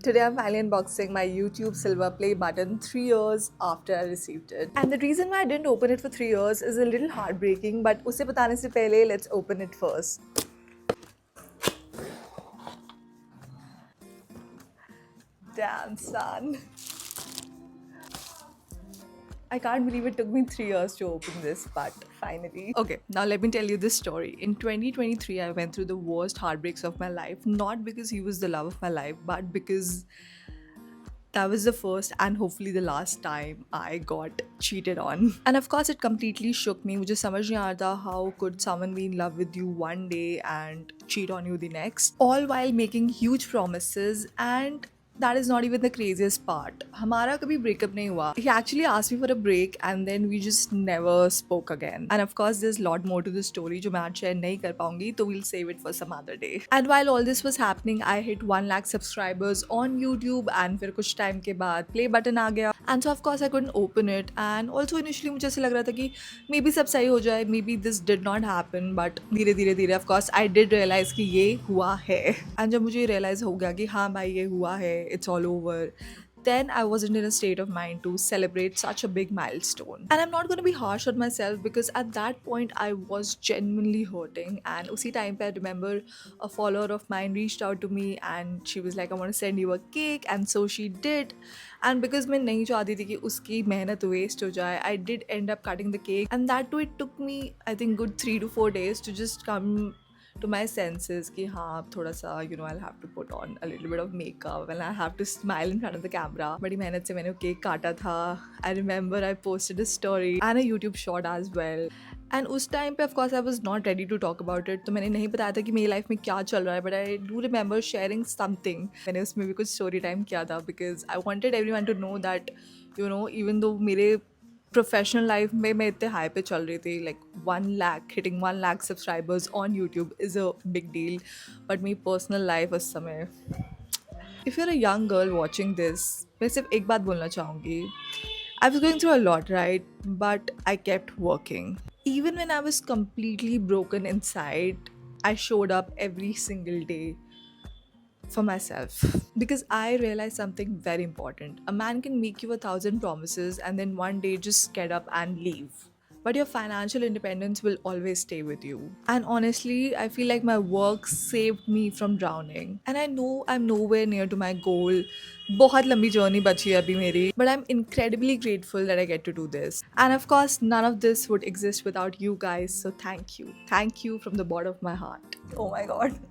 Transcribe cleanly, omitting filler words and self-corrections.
Today I'm finally unboxing my YouTube Silver Play button 3 years after I received it. And the reason why I didn't open it for 3 years is a little heartbreaking, but usse batane se pehle, let's open it first. Damn, son. I can't believe it took me 3 years to open this, but finally. Okay, now let me tell you this story. In 2023, I went through the worst heartbreaks of my life, not because he was the love of my life, but because that was the first and hopefully the last time I got cheated on. And of course, it completely shook me. मुझे समझ नहीं आ रहा था how could someone be in love with you one day and cheat on you the next, all while making huge promises. And that is not even the craziest part. हमारा कभी breakup नहीं हुआ. He actually asked me for a break and then we just never spoke again. And of course, there's a lot more to the story जो मैं आज share नहीं कर पाऊंगी, तो we'll save it for some other day. And while all this was happening, I hit 1 lakh subscribers on YouTube and फिर कुछ time के बाद play button आ गया. And so of course I couldn't open it. And also initially मुझे ऐसे लग रहा था कि maybe सब सही हो जाए, maybe this did not happen. But धीरे धीरे धीरे of course I did realize कि ये हुआ है. And जब मुझे realize हो गया कि हाँ भाई ये हुआ है, it's all over, then I wasn't in a state of mind to celebrate such a big milestone. And I'm not going to be harsh on myself because at that point I was genuinely hurting. And usi time pe I remember a follower of mine reached out to me and she was like, I want to send you a cake. And so she did. And because मैं नहीं चाहती थी कि उसकी मेहनत waste हो जाए, I did end up cutting the cake. And that too, it took me, I think, good 3 to 4 days to just come to my senses कि हाँ अब थोड़ा सा I'll have to put on a little bit of makeup and I have to smile in front of the camera. बड़ी मेहनत से मैंने वो केक काटा था. I remember I posted a story and a YouTube short as well. And उस time पे of course I was not ready to talk about it. तो मैंने नहीं बताया था कि मेरी लाइफ में क्या चल रहा है. But I do remember sharing something. मैंने उसमें भी कुछ story time किया था because I wanted everyone to know that even though मेरे प्रोफेशनल लाइफ में मैं इतने हाई पे चल रही थी, like 1 lakh hitting 1 lakh subscribers on YouTube is a big deal, but मेरी पर्सनल लाइफ उस समय. If you're a young girl watching this, मैं सिर्फ एक बात बोलना चाहूँगी. I was going through a lot, right? But I kept working. Even when I was completely broken inside, I showed up every single day for myself because I realized something very important. A man can make you 1,000 promises and then one day just get up and leave. But your financial independence will always stay with you. And honestly, I feel like my work saved me from drowning. And I know I'm nowhere near to my goal. बहुत लंबी journey बची है अभी मेरी. But I'm incredibly grateful that I get to do this. And of course, none of this would exist without you guys. So thank you. Thank you from the bottom of my heart. Oh my god.